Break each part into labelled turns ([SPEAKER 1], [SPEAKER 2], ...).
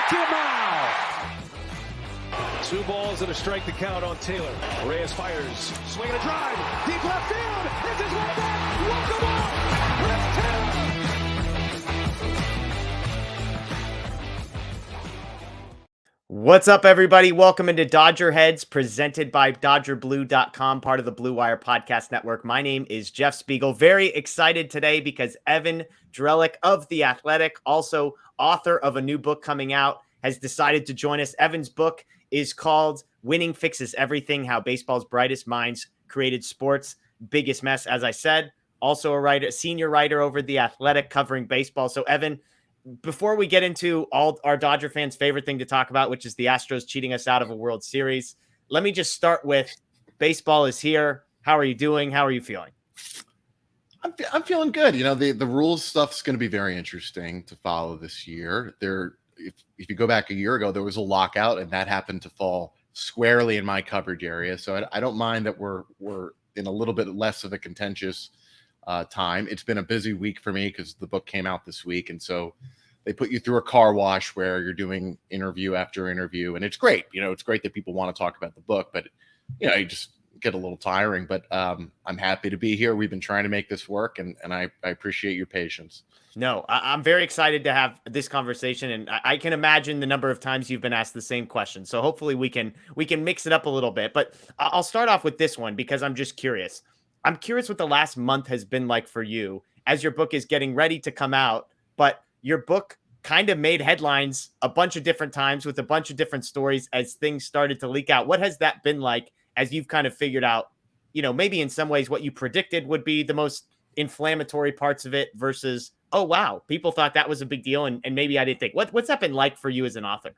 [SPEAKER 1] Two balls and a strike to count on Taylor. Reyes fires, swinging a drive, deep left field. It's his way back. Walk the ball. Chris Taylor.
[SPEAKER 2] What's up, everybody? Welcome into DodgerHeads, presented by DodgerBlue.com, part of the Blue Wire Podcast Network. My name is Jeff Spiegel. Very excited today because Evan Drellich of The Athletic, also author of a new book coming out, has decided to join us. Evan's book is called Winning Fixes Everything: How Baseball's Brightest Minds Created Sports' Biggest Mess. As I said, also a writer, senior writer over The Athletic covering baseball. So, Evan, before we get into all our Dodger fans' favorite thing to talk about, which is the Astros cheating us out of a World Series, let me just start with baseball is here. How are you doing? How are you feeling?
[SPEAKER 3] I'm feeling good. You know, the rules stuff's going to be very interesting to follow this year. If you go back a year ago, there was a lockout, and that happened to fall squarely in my coverage area. So I don't mind that we're in a little bit less of a contentious time. It's been a busy week for me because the book came out this week, and so they put you through a car wash where you're doing interview after interview, and it's great. You know, it's great that people want to talk about the book, but you know, you just get a little tiring. But I'm happy to be here. We've been trying to make this work, and I appreciate your patience.
[SPEAKER 2] No, I'm very excited to have this conversation, and I can imagine the number of times you've been asked the same question. So hopefully we can mix it up a little bit. But I'll start off with this one because I'm just curious. I'm curious what the last month has been like for you as your book is getting ready to come out, but your book kind of made headlines a bunch of different times with a bunch of different stories as things started to leak out. What has that been like as you've kind of figured out, you know, maybe in some ways what you predicted would be the most inflammatory parts of it versus, oh, wow, people thought that was a big deal and maybe I didn't think. What's that been like for you as an author?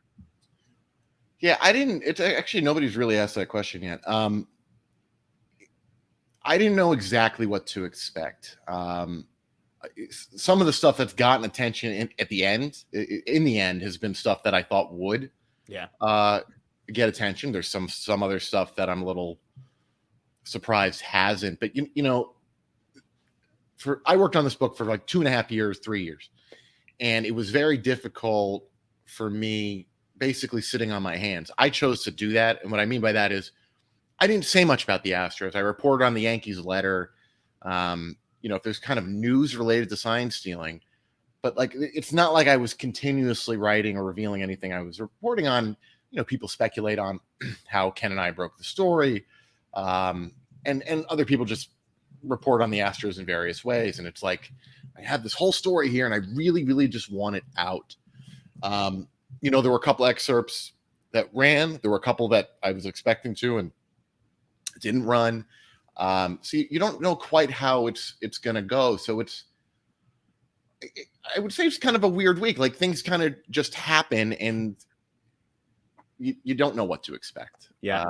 [SPEAKER 3] Yeah, it's actually, nobody's really asked that question yet. I didn't know exactly what to expect. Some of the stuff that's gotten attention in the end has been stuff that I thought would get attention. There's some other stuff that I'm a little surprised hasn't. But you know, I worked on this book for like 2.5 years, 3 years, and it was very difficult for me basically sitting on my hands. I chose to do that, and what I mean by that is I didn't say much about the Astros. I reported on the Yankees letter. You know, if there's kind of news related to sign stealing, but like, it's not like I was continuously writing or revealing anything. I was reporting on, you know, people speculate on how Ken and I broke the story. And other people just report on the Astros in various ways. And it's like, I have this whole story here and I really, really just want it out. You know, there were a couple excerpts that ran. There were a couple that I was expecting to and didn't run. So you don't know quite how it's going to go. So I would say it's kind of a weird week. Like, things kind of just happen and you don't know what to expect.
[SPEAKER 2] Yeah.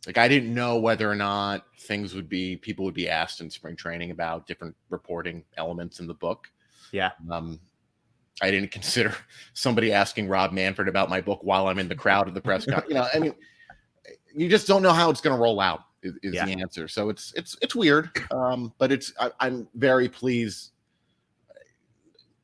[SPEAKER 3] Like, I didn't know whether or not people would be asked in spring training about different reporting elements in the book.
[SPEAKER 2] Yeah.
[SPEAKER 3] I didn't consider somebody asking Rob Manfred about my book while I'm in the crowd of the press conference. You know, I mean, you just don't know how it's going to roll out. Is the answer. So it's weird, but I'm very pleased.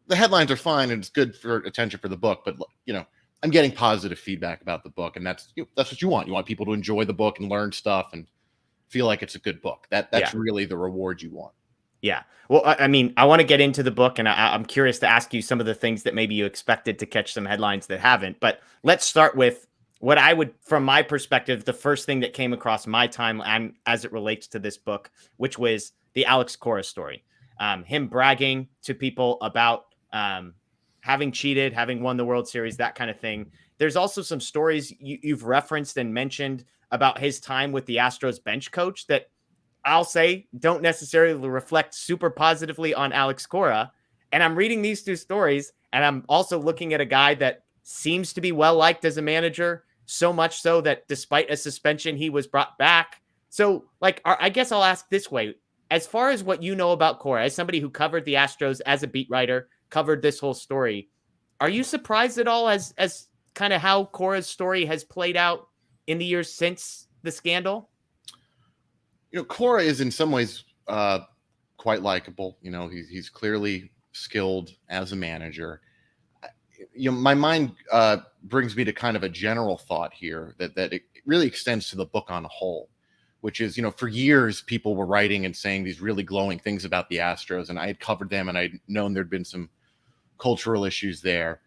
[SPEAKER 3] The headlines are fine and it's good for attention for the book, but you know, I'm getting positive feedback about the book, and that's what you want. You want people to enjoy the book and learn stuff and feel like it's a good book. That's really the reward you want.
[SPEAKER 2] Yeah. Well, I mean, I want to get into the book, and I'm curious to ask you some of the things that maybe you expected to catch some headlines that haven't. But let's start with what I would, from my perspective, the first thing that came across my timeline as it relates to this book, which was the Alex Cora story. Him bragging to people about having cheated, having won the World Series, that kind of thing. There's also some stories you've referenced and mentioned about his time with the Astros bench coach that I'll say don't necessarily reflect super positively on Alex Cora. And I'm reading these two stories, and I'm also looking at a guy that seems to be well-liked as a manager, so much so that despite a suspension, he was brought back. So, like, I guess I'll ask this way. As far as what you know about Cora, as somebody who covered the Astros as a beat writer, covered this whole story, are you surprised at all as kind of how Cora's story has played out in the years since the scandal?
[SPEAKER 3] You know, Cora is in some ways quite likable. You know, he's clearly skilled as a manager. my mind brings me to kind of a general thought here that it really extends to the book on a whole, which is, for years people were writing and saying these really glowing things about the Astros, and I had covered them and I'd known there'd been some cultural issues there.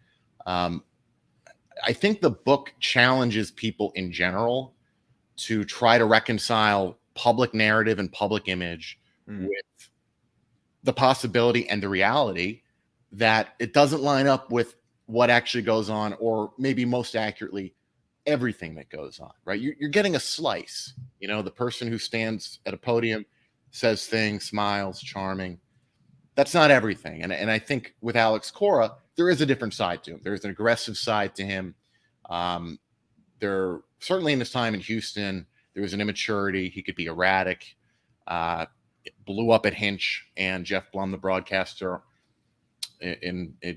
[SPEAKER 3] I think the book challenges people in general to try to reconcile public narrative and public image with the possibility and the reality that it doesn't line up with what actually goes on, or maybe most accurately, everything that goes on, right? You're getting a slice, the person who stands at a podium, says things, smiles, charming. That's not everything. And I think with Alex Cora, there is a different side to him. There's an aggressive side to him. There certainly in his time in Houston, there was an immaturity. He could be erratic. It blew up at Hinch and Jeff Blum, the broadcaster, in a,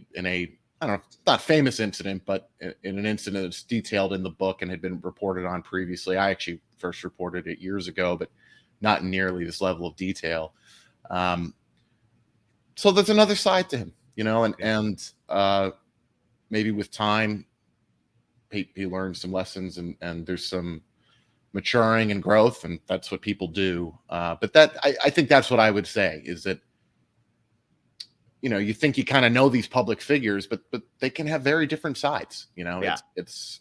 [SPEAKER 3] I don't know, not famous incident, but in an incident that's detailed in the book and had been reported on previously. I actually first reported it years ago, but not nearly this level of detail. So there's another side to him, and maybe with time, he learns some lessons and there's some maturing and growth, and that's what people do. But I think that's what I would say is that, you think you kind of know these public figures, but they can have very different sides. It's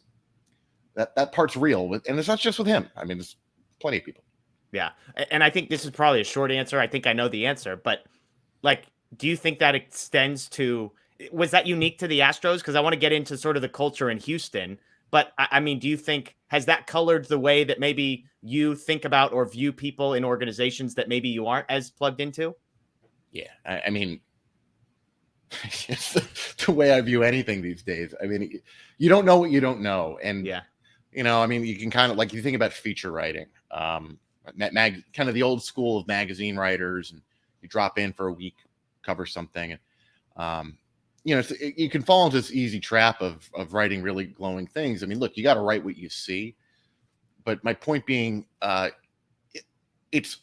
[SPEAKER 3] that part's real, and it's not just with him. I mean, there's plenty of people.
[SPEAKER 2] Yeah, and I think this is probably a short answer. I think I know the answer, but do you think that extends to? Was that unique to the Astros? Because I want to get into sort of the culture in Houston. But I mean, do you think has that colored the way that maybe you think about or view people in organizations that maybe you aren't as plugged into?
[SPEAKER 3] Yeah, I mean, it's the way I view anything these days. I mean, you don't know what you don't know, and I mean, you can kind of you think about feature writing, kind of the old school of magazine writers, and you drop in for a week, cover something, and you can fall into this easy trap of writing really glowing things. I mean, look, you got to write what you see. But my point being, it's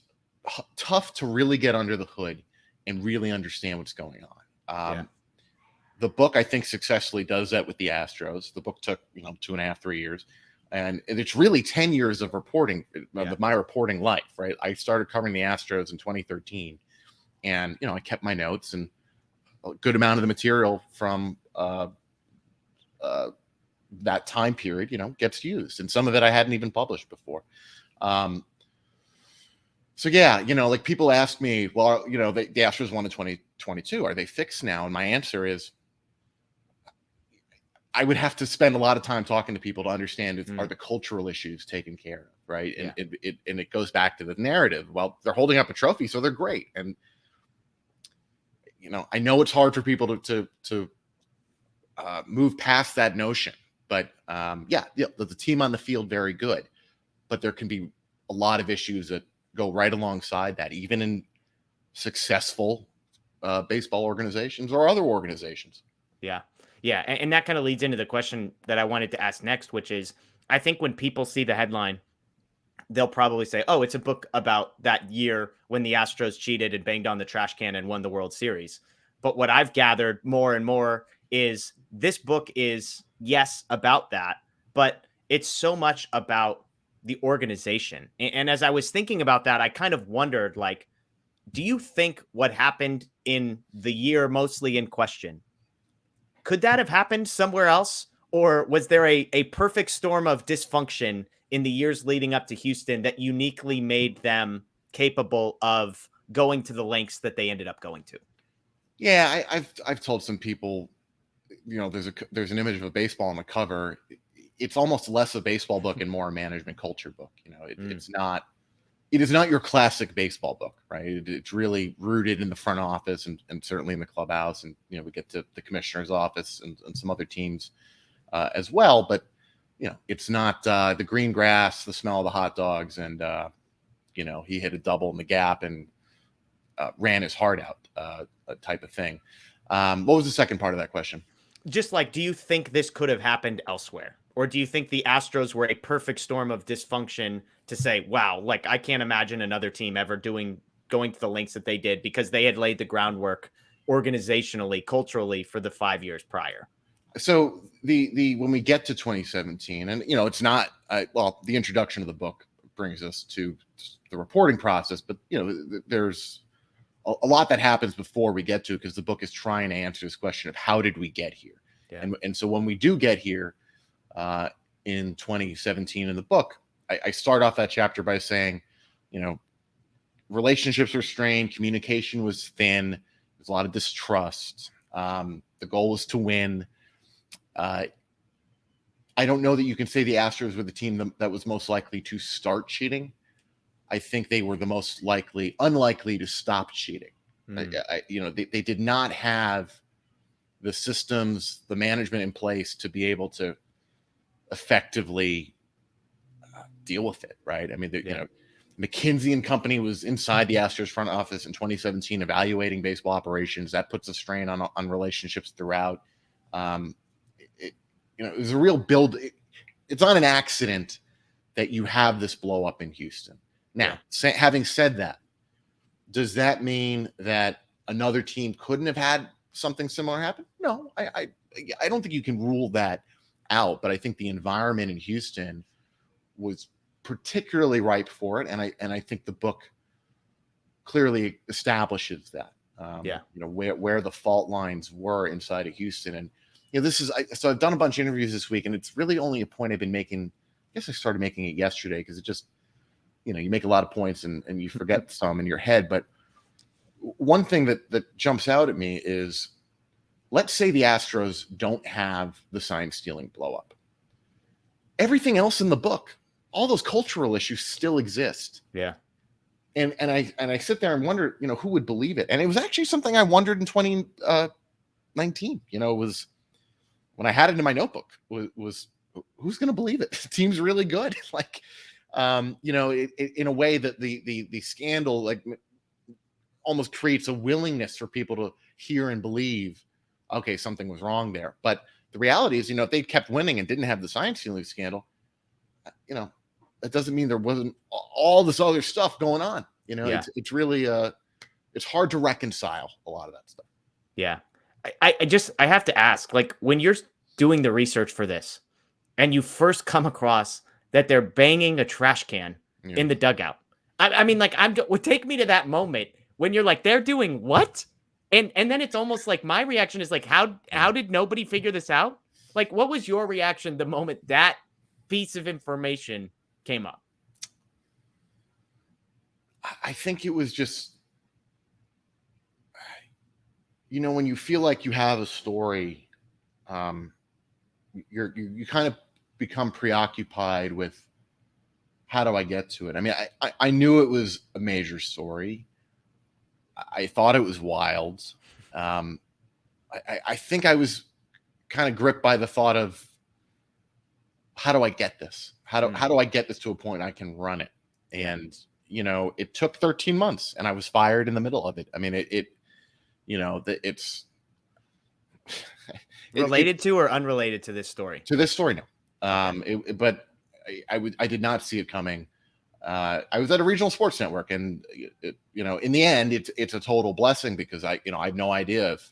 [SPEAKER 3] tough to really get under the hood and really understand what's going on. The book, I think, successfully does that with the Astros. The book took, 2.5, 3 years. And it's really 10 years of reporting, of my reporting life, right? I started covering the Astros in 2013. And, I kept my notes, and a good amount of the material from that time period, gets used. And some of it I hadn't even published before. So, yeah, people ask me, well, the Astros won in 2022. Are they fixed now? And my answer is, I would have to spend a lot of time talking to people to understand are the cultural issues taken care of, right? And it goes back to the narrative. Well, they're holding up a trophy, so they're great. And I know it's hard for people to move past that notion, but the team on the field, very good, but there can be a lot of issues that go right alongside that, even in successful baseball organizations or other organizations.
[SPEAKER 2] Yeah. And that kind of leads into the question that I wanted to ask next, which is, I think when people see the headline, they'll probably say, oh, it's a book about that year when the Astros cheated and banged on the trash can and won the World Series. But what I've gathered more and more is this book is, yes, about that, but it's so much about the organization. And as I was thinking about that, I kind of wondered, do you think what happened in the year mostly in question, could that have happened somewhere else? Or was there a perfect storm of dysfunction in the years leading up to Houston that uniquely made them capable of going to the lengths that they ended up going to?
[SPEAKER 3] Yeah, I've told some people, there's an image of a baseball on the cover. It's almost less a baseball book and more a management culture book. It is not your classic baseball book, right? It's really rooted in the front office and certainly in the clubhouse. And, we get to the commissioner's office and some other teams as well. But, it's not the green grass, the smell of the hot dogs, and, he hit a double in the gap and ran his heart out type of thing. What was the second part of that question?
[SPEAKER 2] Just do you think this could have happened elsewhere? Or do you think the Astros were a perfect storm of dysfunction to say, wow, I can't imagine another team ever going to the lengths that they did because they had laid the groundwork organizationally, culturally for the 5 years prior?
[SPEAKER 3] So the when we get to 2017, and it's not the introduction of the book brings us to the reporting process, but there's a lot that happens before we get to it, because the book is trying to answer this question of how did we get here.
[SPEAKER 2] Yeah.
[SPEAKER 3] And so when we do get here in 2017 in the book, I start off that chapter by saying, relationships were strained, communication was thin, there's a lot of distrust. The goal was to win. I don't know that you can say the Astros were the team that was most likely to start cheating. I think they were the most unlikely to stop cheating. They did not have the systems, the management in place to be able to effectively deal with it, right? I mean, McKinsey and Company was inside the Astros front office in 2017 evaluating baseball operations. That puts a strain on relationships throughout. It was a real build. It's not an accident that you have this blow up in Houston. Now, having said that, does that mean that another team couldn't have had something similar happen? No, I don't think you can rule that out, but I think the environment in Houston was particularly ripe for it, and I think the book clearly establishes that. Where the fault lines were inside of Houston. And so I've done a bunch of interviews this week, and it's really only a point I've been making. I guess I started making it yesterday, because it just, you make a lot of points and you forget some in your head. But one thing that jumps out at me is, let's say the Astros don't have the sign stealing blow up. Everything else in the book, all those cultural issues still exist.
[SPEAKER 2] Yeah.
[SPEAKER 3] And I sit there and wonder, who would believe it? And it was actually something I wondered in 2019. It was when I had it in my notebook, was who's going to believe it? The team's really good. In a way that the scandal almost creates a willingness for people to hear and believe, okay, something was wrong there. But the reality is, if they kept winning and didn't have the sign stealing scandal, that doesn't mean there wasn't all this other stuff going on. It's really it's hard to reconcile a lot of that stuff.
[SPEAKER 2] Yeah. I have to ask, when you're doing the research for this and you first come across that they're banging a trash can in the dugout. Take me to that moment when you're like, they're doing what? And then it's almost like my reaction is like, how did nobody figure this out? What was your reaction the moment that piece of information came up?
[SPEAKER 3] I think it was just, when you feel like you have a story, you kind of become preoccupied with, how do I get to it? I mean, I knew it was a major story. I thought it was wild. I think I was kind of gripped by the thought of, how do I get this? How do I get this to a point I can run it? And, it took 13 months and I was fired in the middle of it. I mean, it's
[SPEAKER 2] related to or unrelated to this story?
[SPEAKER 3] To this story, no. But I did not see it coming. I was at a regional sports network, and in the end, it's a total blessing, because I have no idea if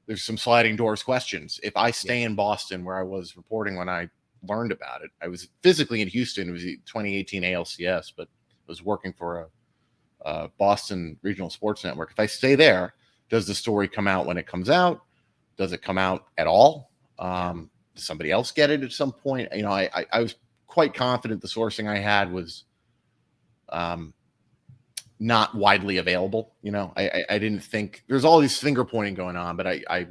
[SPEAKER 3] there's some sliding doors questions. If I stay in Boston, where I was reporting when I learned about it, I was physically in Houston. It was the 2018 ALCS, but I was working for a Boston regional sports network. If I stay there, does the story come out when it comes out? Does it come out at all? Does somebody else get it at some point? I was quite confident the sourcing I had was not widely available. I didn't think there's all these finger pointing going on, but I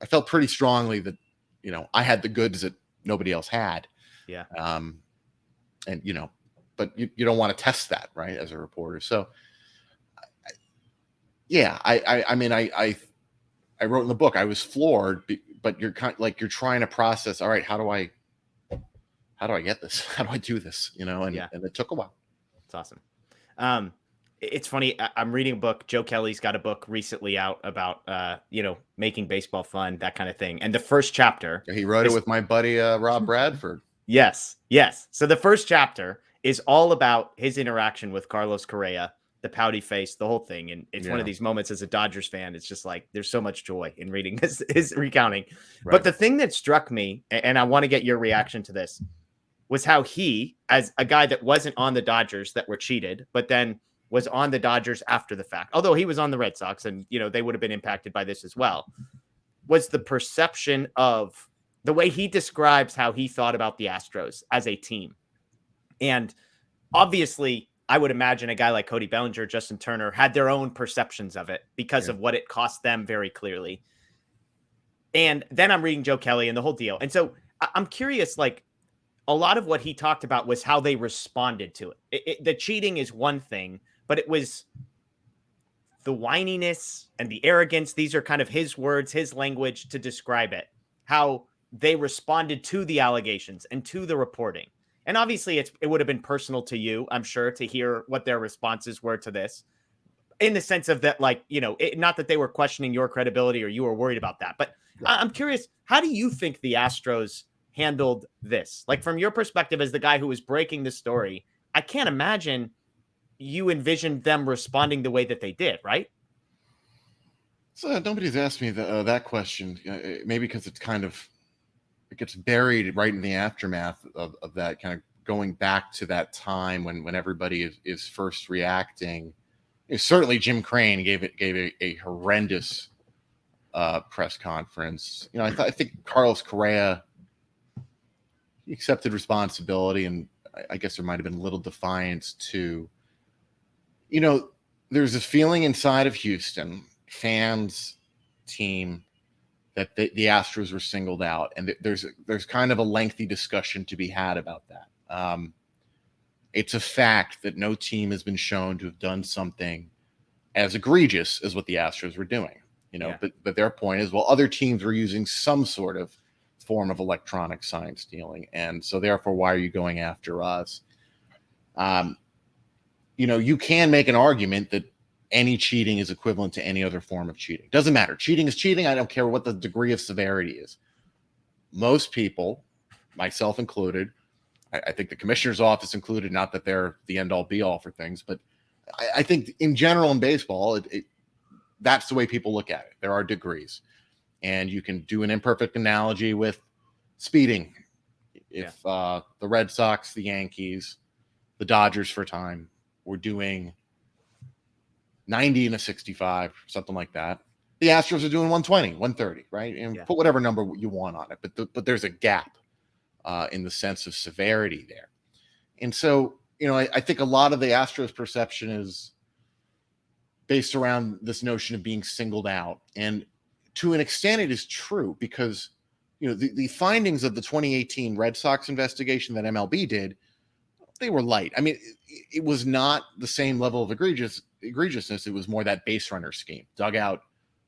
[SPEAKER 3] felt pretty strongly that, I had the goods that nobody else had.
[SPEAKER 2] Yeah.
[SPEAKER 3] But you don't want to test that, right, as a reporter. So I wrote in the book, I was floored, but you're you're trying to process, all right, how do I get this? How do I do this? And it took a while.
[SPEAKER 2] It's awesome. It's funny. I'm reading a book. Joe Kelly's got a book recently out about, making baseball fun, that kind of thing. And the first chapter,
[SPEAKER 3] he wrote it with my buddy, Rob Bradford.
[SPEAKER 2] Yes. So the first chapter is all about his interaction with Carlos Correa the pouty face, the whole thing. And it's one of these moments as a Dodgers fan. It's just like, there's so much joy in reading his recounting. Right. But the thing that struck me, and I want to get your reaction to this, was how he, as a guy that wasn't on the Dodgers that were cheated, but then was on the Dodgers after the fact, although he was on the Red Sox and, they would have been impacted by this as well, was the perception of the way he describes how he thought about the Astros as a team. And obviously, I would imagine a guy like Cody Bellinger, Justin Turner had their own perceptions of it because of what it cost them very clearly. And then I'm reading Joe Kelly and the whole deal. And so I'm curious, like, a lot of what he talked about was how they responded to it. The cheating is one thing, but it was the whininess and the arrogance. These are kind of his words, his language to describe it, how they responded to the allegations and to the reporting. And obviously it would have been personal to you, I'm sure, to hear what their responses were to this, in the sense of that, like, not that they were questioning your credibility or you were worried about that, but I'm curious, how do you think the Astros handled this? Like, from your perspective as the guy who was breaking the story, I can't imagine you envisioned them responding the way that they did, right?
[SPEAKER 3] So nobody's asked me that question, maybe because it gets buried right in the aftermath of that, kind of going back to that time when everybody is first reacting. Certainly Jim Crane gave a horrendous press conference. I think Carlos Correa, he accepted responsibility, and I guess there might have been a little defiance too. There's a feeling inside of Houston, fans, team, that the Astros were singled out, and there's kind of a lengthy discussion to be had about that. It's a fact that no team has been shown to have done something as egregious as what the Astros were doing. But their point is, well, other teams were using some sort of form of electronic sign stealing, and so therefore, why are you going after us? You can make an argument that any cheating is equivalent to any other form of cheating. Doesn't matter. Cheating is cheating. I don't care what the degree of severity is. Most people, myself included, I think the commissioner's office included, not that they're the end-all be-all for things, but I think in general in baseball, that's the way people look at it. There are degrees. And you can do an imperfect analogy with speeding. If the Red Sox, the Yankees, the Dodgers for a time were doing 90 and a 65, something like that, the Astros are doing 120, 130, right? And put whatever number you want on it. But there's a gap in the sense of severity there. And so, I think a lot of the Astros perception is based around this notion of being singled out. And to an extent, it is true because, the findings of the 2018 Red Sox investigation that MLB did, they were light. I mean, it was not the same level of egregiousness. It was more that base runner scheme,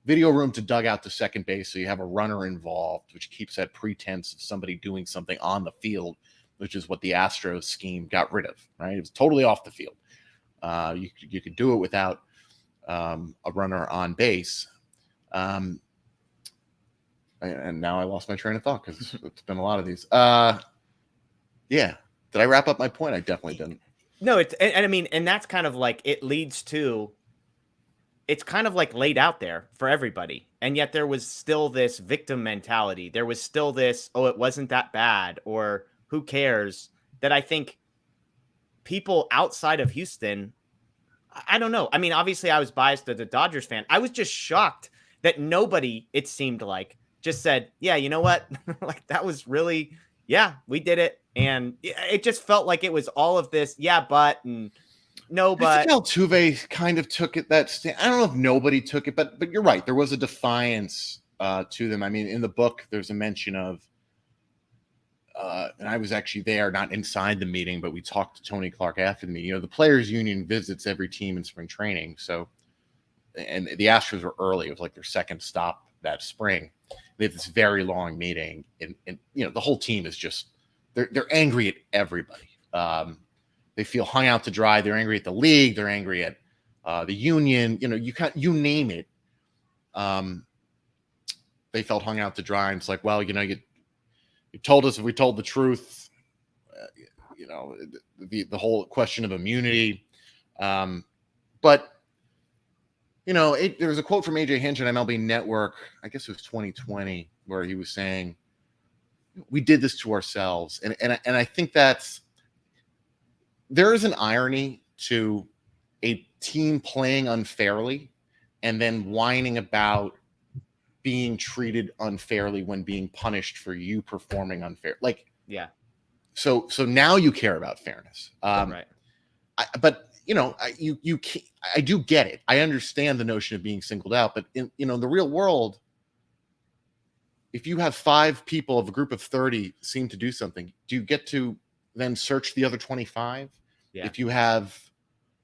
[SPEAKER 3] video room to dugout to second base. So you have a runner involved, which keeps that pretense of somebody doing something on the field, which is what the Astros scheme got rid of, right? It was totally off the field. You could do it without a runner on base. And now I lost my train of thought because it's been a lot of these. Did I wrap up my point? I definitely didn't.
[SPEAKER 2] No, and that's kind of like, it leads to, it's kind of like laid out there for everybody. And yet there was still this victim mentality. There was still this, oh, it wasn't that bad, or who cares, that I think people outside of Houston, I don't know. I mean, obviously I was biased as a Dodgers fan. I was just shocked that nobody, it seemed like, just said, yeah, you know what? Like, that was really, we did it. And it just felt like it was all of this, and no, but.
[SPEAKER 3] I think Altuve kind of took it I don't know if nobody took it, but you're right. There was a defiance to them. I mean, in the book, there's a mention of, and I was actually there, not inside the meeting, but we talked to Tony Clark after the meeting. The Players Union visits every team in spring training. So, and the Astros were early. It was like their second stop that spring. They have this very long meeting, and the whole team is just, they're angry at everybody. They feel hung out to dry. They're angry at the league. They're angry at the union. You name it. They felt hung out to dry. And it's like, well, you told us if we told the truth, the whole question of immunity. But, there was a quote from AJ Hinch on MLB Network, I guess it was 2020, where he was saying, we did this to ourselves. And I think there is an irony to a team playing unfairly and then whining about being treated unfairly when being punished for you performing unfair.
[SPEAKER 2] Yeah.
[SPEAKER 3] So now you care about fairness.
[SPEAKER 2] Right.
[SPEAKER 3] But I do get it. I understand the notion of being singled out, but in the real world, if you have 5 people of a group of 30 seem to do something, do you get to then search the other 25?
[SPEAKER 2] Yeah.
[SPEAKER 3] If you have,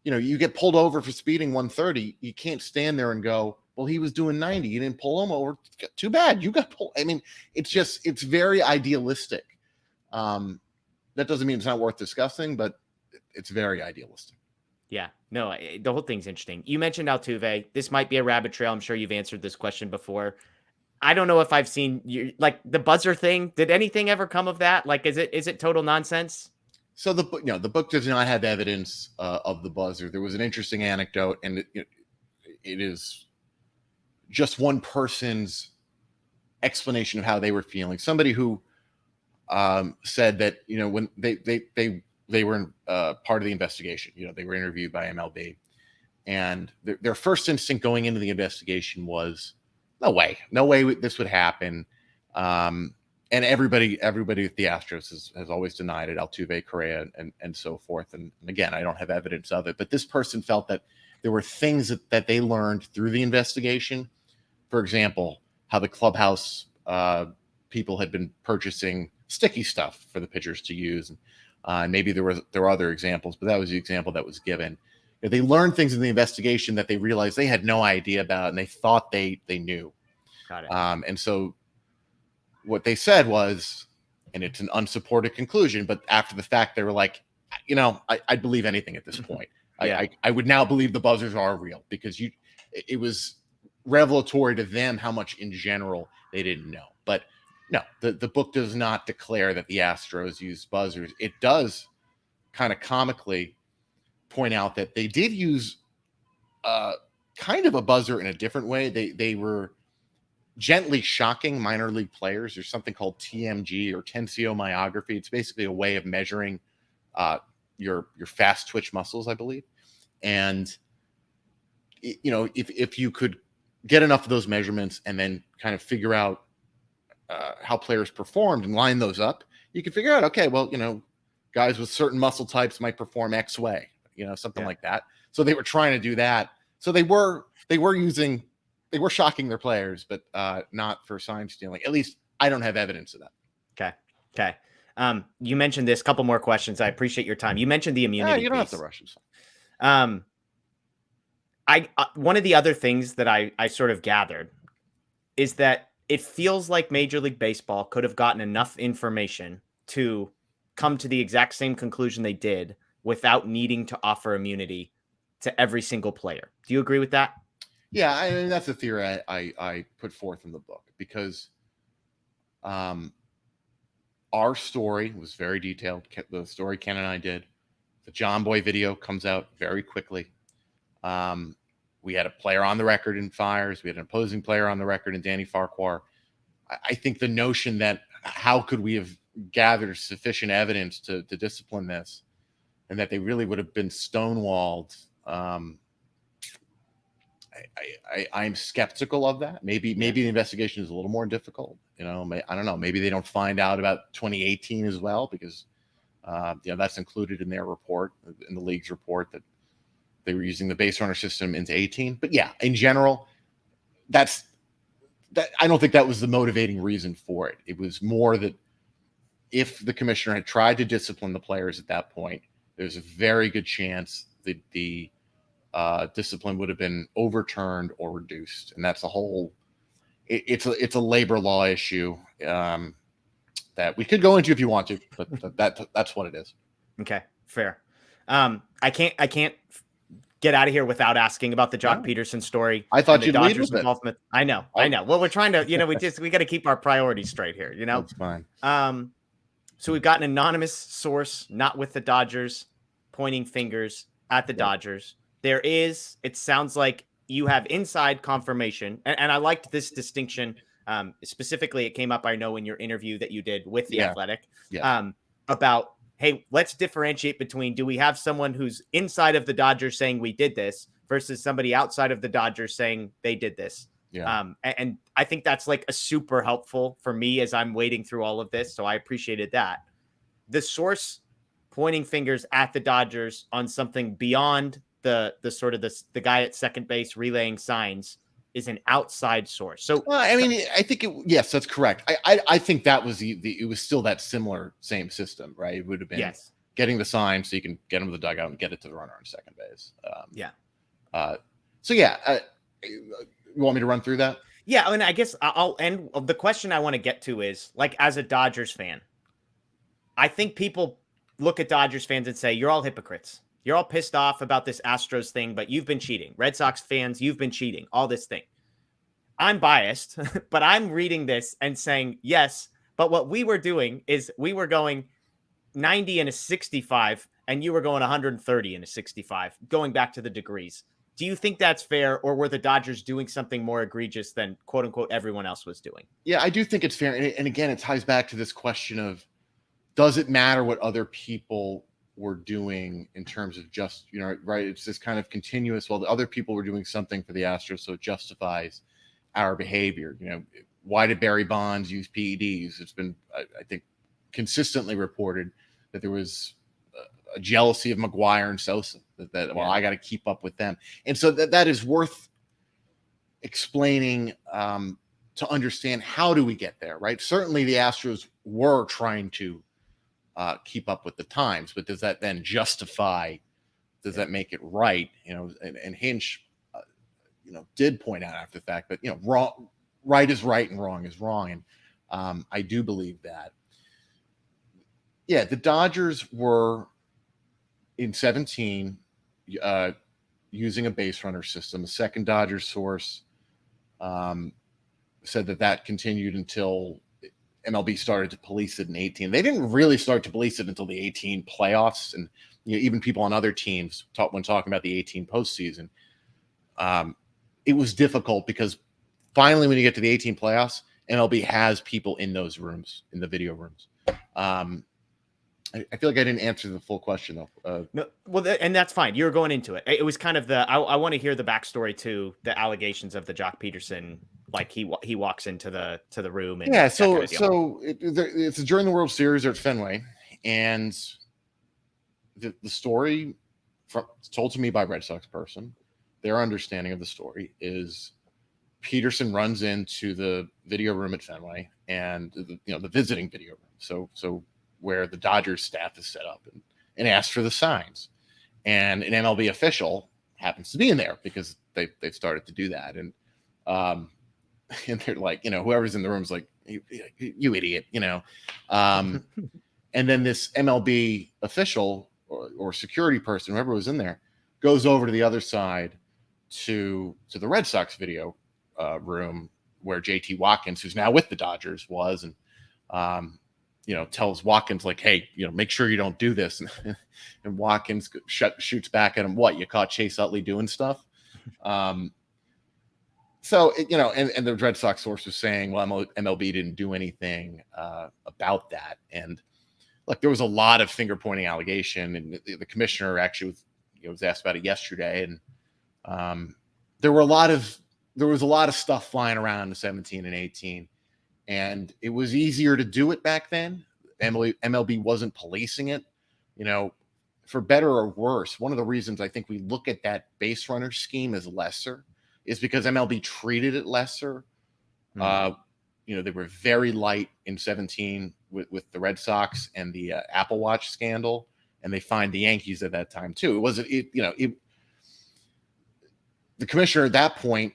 [SPEAKER 3] you get pulled over for speeding 130, you can't stand there and go, well, he was doing 90. You didn't pull him over. Too bad. You got pulled. I mean, it's very idealistic. That doesn't mean it's not worth discussing, but it's very idealistic.
[SPEAKER 2] Yeah, no, the whole thing's interesting. You mentioned Altuve. This might be a rabbit trail. I'm sure you've answered this question before. I don't know if I've seen you the buzzer thing. Did anything ever come of that? Is it total nonsense?
[SPEAKER 3] So the book does not have evidence of the buzzer. There was an interesting anecdote, and it is just one person's explanation of how they were feeling. Somebody who said that when they were in part of the investigation, they were interviewed by MLB, and their first instinct going into the investigation was, no way this would happen. And everybody at the Astros has always denied it, Altuve, Correa, and so forth. And again, I don't have evidence of it, but this person felt that there were things that they learned through the investigation. For example, how the clubhouse people had been purchasing sticky stuff for the pitchers to use. And maybe there were other examples, but that was the example that was given. They learned things in the investigation that they realized they had no idea about, and they thought they knew.
[SPEAKER 2] Got it.
[SPEAKER 3] And so what they said was, and it's an unsupported conclusion, but after the fact, they were like, I'd believe anything at this point.
[SPEAKER 2] Yeah.
[SPEAKER 3] I would now believe the buzzers are real, because it was revelatory to them how much in general they didn't know. But no, the book does not declare that the Astros used buzzers. It does kind of comically point out that they did use kind of a buzzer in a different way. They were gently shocking minor league players. There's something called TMG, or tensiomyography. It's basically a way of measuring your fast twitch muscles, I believe. And if you could get enough of those measurements and then kind of figure out how players performed and line those up, you can figure out, okay, well, guys with certain muscle types might perform X way, something like that. So they were trying to do that. So they were shocking their players, but not for sign stealing. At least I don't have evidence of that.
[SPEAKER 2] Okay. You mentioned this. Couple more questions. I appreciate your time. You mentioned the immunity.
[SPEAKER 3] You don't
[SPEAKER 2] piece.
[SPEAKER 3] have to rush it.
[SPEAKER 2] One of the other things that I sort of gathered is that it feels like Major League Baseball could have gotten enough information to come to the exact same conclusion they did without needing to offer immunity to every single player. Do you agree with that?
[SPEAKER 3] Yeah, I mean, that's a theory I put forth in the book, because our story was very detailed. The story Ken and I did. The John Boy video comes out very quickly. We had a player on the record in Fires. We had an opposing player on the record in Danny Farquhar. I think the notion that how could we have gathered sufficient evidence to discipline this, and that they really would have been stonewalled, I'm skeptical of that. Maybe the investigation is a little more difficult. I don't know. Maybe they don't find out about 2018 as well, because that's included in their report, in the league's report, that they were using the base runner system into 18. But yeah, in general, that I don't think that was the motivating reason for it. It was more that if the commissioner had tried to discipline the players at that point, there's a very good chance that the discipline would have been overturned or reduced. And that's a whole, it's a labor law issue that we could go into if you want to, but that's what it is.
[SPEAKER 2] Okay, fair. I can't get out of here without asking about the Joc Pederson story.
[SPEAKER 3] I thought you'd lead
[SPEAKER 2] Dodgers
[SPEAKER 3] with
[SPEAKER 2] involvement. I know. Well, we're trying to, we got to keep our priorities straight here.
[SPEAKER 3] That's fine.
[SPEAKER 2] So we've got an anonymous source, not with the Dodgers, pointing fingers at the Dodgers. it sounds like you have inside confirmation. And I liked this distinction. Specifically, it came up, I know, in your interview that you did with The Athletic about, hey, let's differentiate between, do we have someone who's inside of the Dodgers saying we did this versus somebody outside of the Dodgers saying they did this? And I think that's like a super helpful for me as I'm wading through all of this. So I appreciated that. The source pointing fingers at the Dodgers on something beyond the sort of the guy at second base relaying signs is an outside source. So
[SPEAKER 3] I mean, I think yes, that's correct. I think that was it was still that same system, right? It would have been getting the sign so you can get him to the dugout and get it to the runner on second base. You want me to run through that?
[SPEAKER 2] Yeah, and I guess I'll end. The question I want to get to is, like, as a Dodgers fan, I think people look at Dodgers fans and say, you're all hypocrites. You're all pissed off about this Astros thing, but you've been cheating. Red Sox fans, you've been cheating. All this thing. I'm biased, but I'm reading this and saying, yes, but what we were doing is we were going 90 and a 65, and you were going 130 and a 65, going back to the degrees. Do you think that's fair, or were the Dodgers doing something more egregious than, quote unquote, everyone else was doing?
[SPEAKER 3] Yeah, I do think it's fair. And again, it ties back to this question of, does it matter what other people were doing in terms of just, right? It's this kind of continuous, well, the other people were doing something for the Astros, so it justifies our behavior. Why did Barry Bonds use PEDs? It's been, I think, consistently reported that there was a jealousy of McGuire and Sosa, I got to keep up with them. And so that is worth explaining to understand, how do we get there, right? Certainly the Astros were trying to keep up with the times, but does that then justify, does that make it right? And Hinch, did point out after the fact that, right is right and wrong is wrong. And I do believe that. Yeah, the Dodgers were in 17 using a base runner system. A second Dodgers source said that continued until MLB started to police it in 18. They didn't really start to police it until the 18 playoffs. And even people on other teams when talking about the 18 postseason, it was difficult because finally, when you get to the 18 playoffs, MLB has people in those rooms, in the video rooms. I feel like I didn't answer the full question though.
[SPEAKER 2] No, well, and that's fine. You're going into it. It was kind of I want to hear the backstory to the allegations of the Joc Pederson. Like he walks into the room and
[SPEAKER 3] So it's during the World Series or at Fenway, and the story told to me by a Red Sox person, their understanding of the story is Pederson runs into the video room at Fenway and the visiting video room. So where the Dodgers staff is set up and asks for the signs, and an MLB official happens to be in there because they've started to do that. And they're like, whoever's in the room is like, you idiot, and then this MLB official or security person, whoever was in there, goes over to the other side to the Red Sox video room where JT Watkins, who's now with the Dodgers, was, and tells Watkins, like, hey, make sure you don't do this. And Watkins shoots back at him, what, you caught Chase Utley doing stuff? So, and the Red Sox source was saying, well, MLB didn't do anything about that. And look, there was a lot of finger pointing allegation, and the commissioner actually was asked about it yesterday. And there was a lot of stuff flying around in 17 and 18. And it was easier to do it back then. MLB wasn't policing it, for better or worse. One of the reasons I think we look at that base runner scheme as lesser is because MLB treated it lesser. They were very light in 17 with the Red Sox and the Apple Watch scandal, and they fined the Yankees at that time too. It wasn't, the commissioner at that point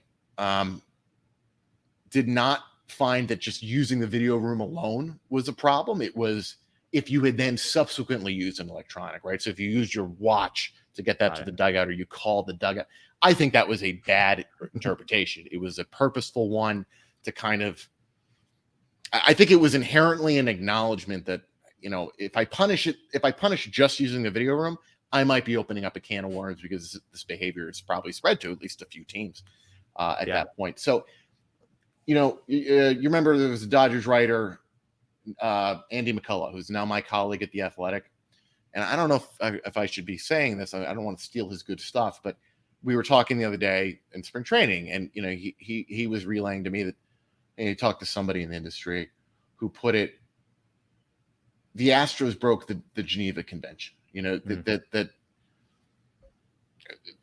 [SPEAKER 3] did not find that just using the video room alone was a problem. It was if you had then subsequently used an electronic, right? So if you used your watch to get that to the dugout, or you called the dugout, I think that was a bad interpretation. It was a purposeful one to kind of, I think it was inherently an acknowledgement that, if I punish just using the video room, I might be opening up a can of worms because this behavior is probably spread to at least a few teams at that point. So, you remember there was a Dodgers writer, Andy McCullough, who's now my colleague at The Athletic. And I don't know if I should be saying this. I don't want to steal his good stuff, but we were talking the other day in spring training, and he was relaying to me that he talked to somebody in the industry who put it, the Astros broke the Geneva Convention. That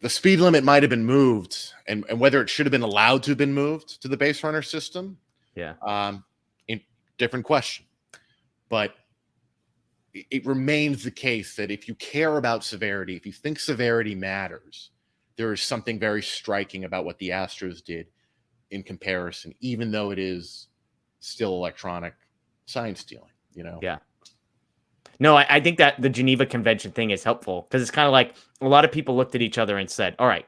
[SPEAKER 3] the speed limit might have been moved, and whether it should have been allowed to have been moved to the base runner system, different question. But it remains the case that if you care about severity, if you think severity matters, there is something very striking about what the Astros did in comparison, even though it is still electronic sign stealing,
[SPEAKER 2] Yeah. No, I think that the Geneva Convention thing is helpful because it's kind of like a lot of people looked at each other and said, all right,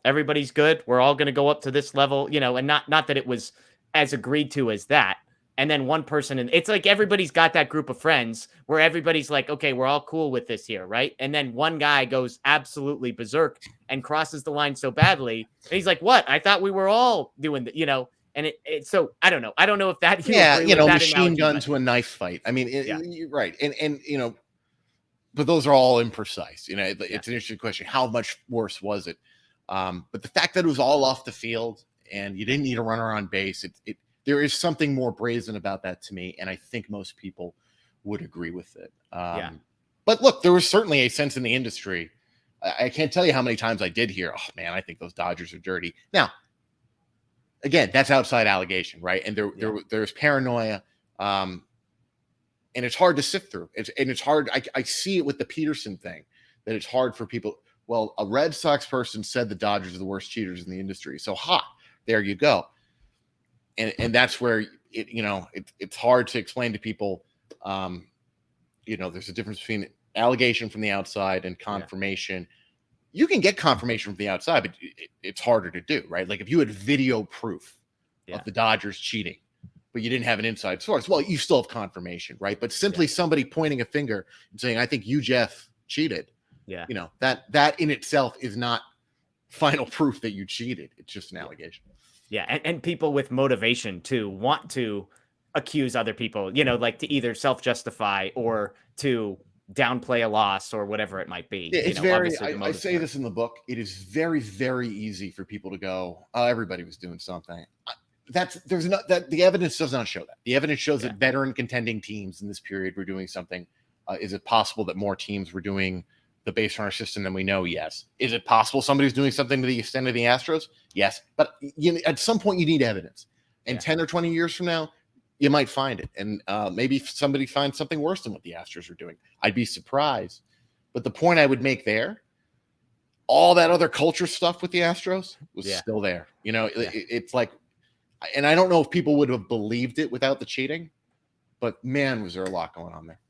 [SPEAKER 2] everybody's good. We're all going to go up to this level, and not that it was as agreed to as that. And then one person, and it's like everybody's got that group of friends where everybody's like, okay, we're all cool with this here, right? And then one guy goes absolutely berserk and crosses the line so badly. And he's like, what? I thought we were all doing that, And so I don't know. I don't know if that,
[SPEAKER 3] machine gun to a knife fight. I mean, you're right. And but those are all imprecise. It's an interesting question. How much worse was it? But the fact that it was all off the field and you didn't need a runner on base, there is something more brazen about that to me, and I think most people would agree with it. But look, there was certainly a sense in the industry. I can't tell you how many times I did hear, "Oh man, I think those Dodgers are dirty." Now, again, that's outside allegation, right? And there's paranoia, and it's hard to sift through. It's hard. I see it with the Pederson thing, that it's hard for people. Well, a Red Sox person said the Dodgers are the worst cheaters in the industry, so there you go. And that's where it's hard to explain to people. There's a difference between allegation from the outside and confirmation. You can get confirmation from the outside, but it's harder to do, right? Like if you had video proof of the Dodgers cheating, but you didn't have an inside source, well, you still have confirmation, right? But simply somebody pointing a finger and saying, "I think you, Jeff, cheated," that in itself is not final proof that you cheated. It's just an allegation.
[SPEAKER 2] Yeah, and people with motivation to want to accuse other people, like to either self-justify or to downplay a loss or whatever it might be.
[SPEAKER 3] It's very, I say this in the book, it is very, very easy for people to go, "Oh, everybody was doing something." The evidence does not show that. The evidence shows that veteran contending teams in this period were doing something. Is it possible that more teams were doing the base runner system than we know? Yes. Is it possible somebody's doing something to the extent of the Astros? Yes. But at some point you need evidence. And 10 or 20 years from now, you might find it. And maybe somebody finds something worse than what the Astros are doing. I'd be surprised. But the point I would make there, all that other culture stuff with the Astros was still there. It's like, and I don't know if people would have believed it without the cheating, but man, was there a lot going on there.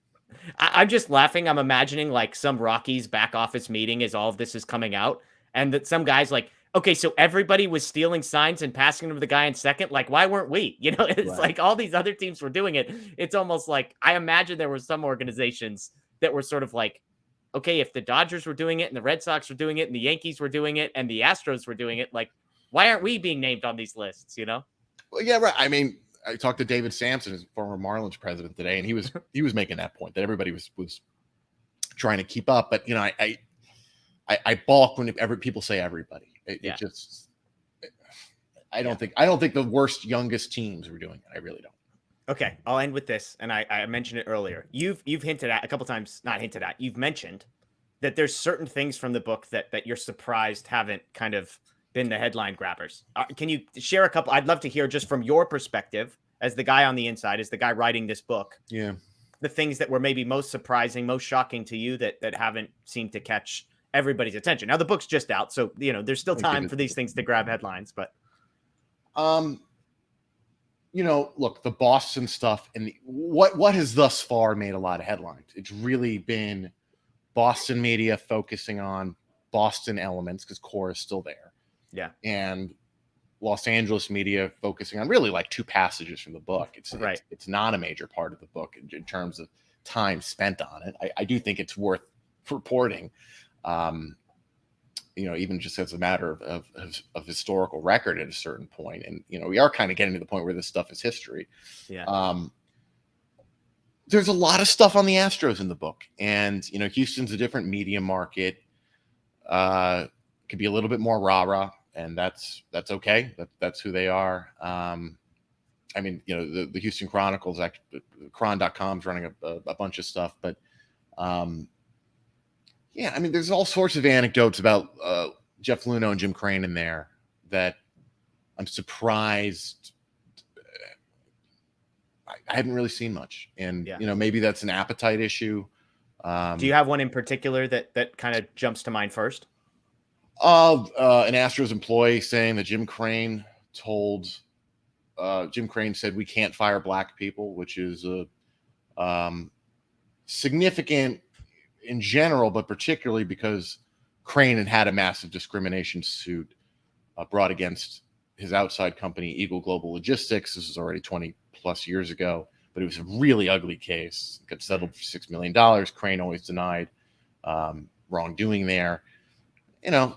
[SPEAKER 2] I'm just laughing. I'm imagining like some Rockies back office meeting as all of this is coming out, and that some guys like, okay, so everybody was stealing signs and passing them to the guy in second. Like, why weren't we? It's like all these other teams were doing it. It's almost like I imagine there were some organizations that were sort of like, okay, if the Dodgers were doing it and the Red Sox were doing it and the Yankees were doing it and the Astros were doing it, like, why aren't we being named on these lists?
[SPEAKER 3] Well, yeah, right. I mean, I talked to David Sampson, his former Marlins president, today, and he was making that point that everybody was trying to keep up. But I balk whenever people say everybody. I don't think the worst youngest teams were doing it. I really don't.
[SPEAKER 2] Okay, I'll end with this, and I mentioned it earlier. You've hinted at a couple times, not hinted at. You've mentioned that there's certain things from the book that you're surprised haven't kind of been the headline grabbers. Can you share a couple? I'd love to hear just from your perspective as the guy on the inside, as the guy writing this book.
[SPEAKER 3] Yeah.
[SPEAKER 2] The things that were maybe most surprising, most shocking to you that haven't seemed to catch everybody's attention. Now the book's just out, so there's still time for these things to grab headlines, but
[SPEAKER 3] look, the Boston stuff and what has thus far made a lot of headlines. It's really been Boston media focusing on Boston elements because core is still there.
[SPEAKER 2] Yeah.
[SPEAKER 3] And Los Angeles media focusing on really like two passages from the book. It's not a major part of the book in terms of time spent on it. I do think it's worth reporting. Even just as a matter of historical record at a certain point. And, we are kind of getting to the point where this stuff is history.
[SPEAKER 2] Yeah.
[SPEAKER 3] There's a lot of stuff on the Astros in the book. And, Houston's a different media market. Could be a little bit more rah-rah, and that's okay. That's who they are. The Houston Chronicles, Chron.com is running a bunch of stuff, but there's all sorts of anecdotes about Jeff Luhnow and Jim Crane in there that I'm surprised I haven't really seen much. And, maybe that's an appetite issue.
[SPEAKER 2] Do you have one in particular that kind of jumps to mind first?
[SPEAKER 3] An Astros employee saying that Jim Crane said we can't fire black people, which is significant in general, but particularly because Crane had a massive discrimination suit brought against his outside company, Eagle Global Logistics. This was already 20 plus years ago, but it was a really ugly case. It got settled for $6 million. Crane always denied wrongdoing there. A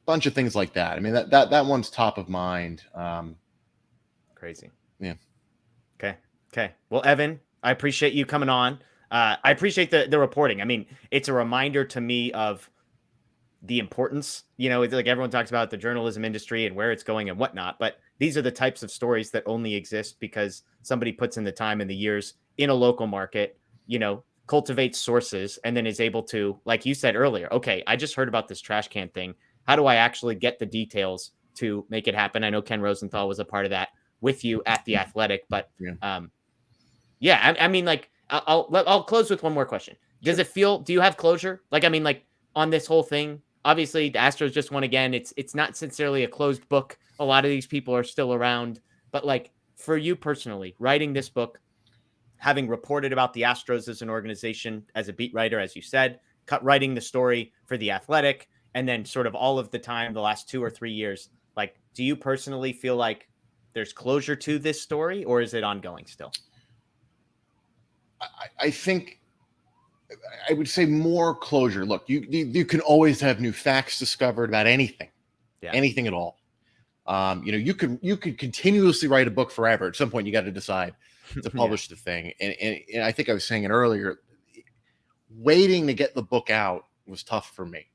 [SPEAKER 3] bunch of things like that. I mean, that one's top of mind.
[SPEAKER 2] Crazy.
[SPEAKER 3] Yeah.
[SPEAKER 2] Okay. Well, Evan, I appreciate you coming on. I appreciate the reporting. I mean, it's a reminder to me of the importance, it's like everyone talks about the journalism industry and where it's going and whatnot, but these are the types of stories that only exist because somebody puts in the time and the years in a local market, cultivates sources, and then is able to, like you said earlier, okay, I just heard about this trash can thing. How do I actually get the details to make it happen? I know Ken Rosenthal was a part of that with you at The Athletic, but I'll close with one more question. Does it feel, do you have closure? On this whole thing, obviously the Astros just won again. It's not sincerely a closed book. A lot of these people are still around, but for you personally, writing this book, having reported about the Astros as an organization, as a beat writer, as you said, writing the story for The Athletic, and then sort of all of the time, the last 2 or 3 years, do you personally feel like there's closure to this story, or is it ongoing still?
[SPEAKER 3] I think I would say more closure. Look, you can always have new facts discovered about anything, anything at all. You could continuously write a book forever. At some point, you got to decide to publish the thing. And I think I was saying it earlier, waiting to get the book out was tough for me.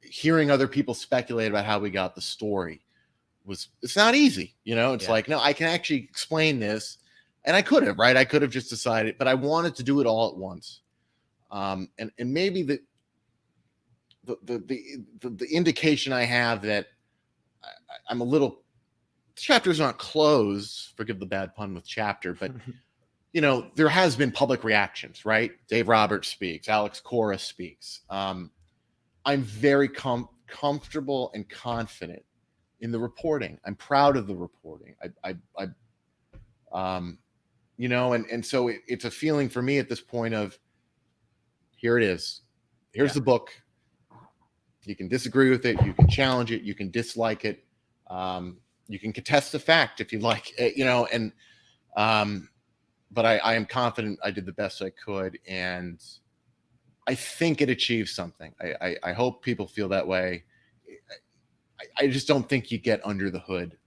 [SPEAKER 3] Hearing other people speculate about how we got the story it's not easy. It's like, no, I can actually explain this. And I could have, right? I could have just decided, but I wanted to do it all at once. And maybe the indication I have that I'm a little, chapter's not closed, forgive the bad pun with chapter, but there has been public reactions, right? Dave Roberts speaks, Alex Cora speaks. I'm very comfortable and confident in the reporting. I'm proud of the reporting. And so it's a feeling for me at this point of, here it is. Here's the book. You can disagree with it. You can challenge it. You can dislike it. You can contest the fact if you like, but I am confident I did the best I could. And I think it achieved something. I hope people feel that way. I just don't think you get under the hood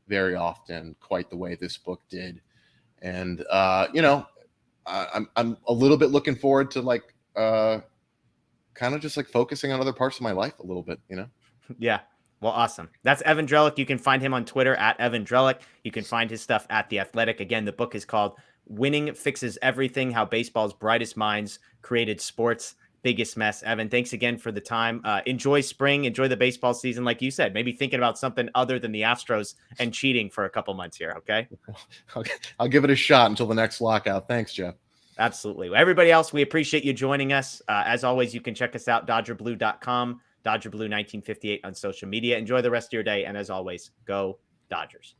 [SPEAKER 3] very often quite the way this book did. And, I'm a little bit looking forward to kind of just focusing on other parts of my life a little bit,
[SPEAKER 2] Yeah. Well, awesome. That's Evan Drellich. You can find him on Twitter at Evan Drellich. You can find his stuff at The Athletic. Again, the book is called Winning Fixes Everything: How Baseball's Brightest Minds Created Sport's Biggest Mess. Evan, thanks again for the time. Enjoy spring. Enjoy the baseball season. Like you said, maybe thinking about something other than the Astros and cheating for a couple months here. Okay.
[SPEAKER 3] I'll give it a shot until the next lockout. Thanks, Jeff.
[SPEAKER 2] Absolutely. Everybody else, we appreciate you joining us. As always, you can check us out, DodgerBlue.com, DodgerBlue1958 on social media. Enjoy the rest of your day. And as always, go Dodgers.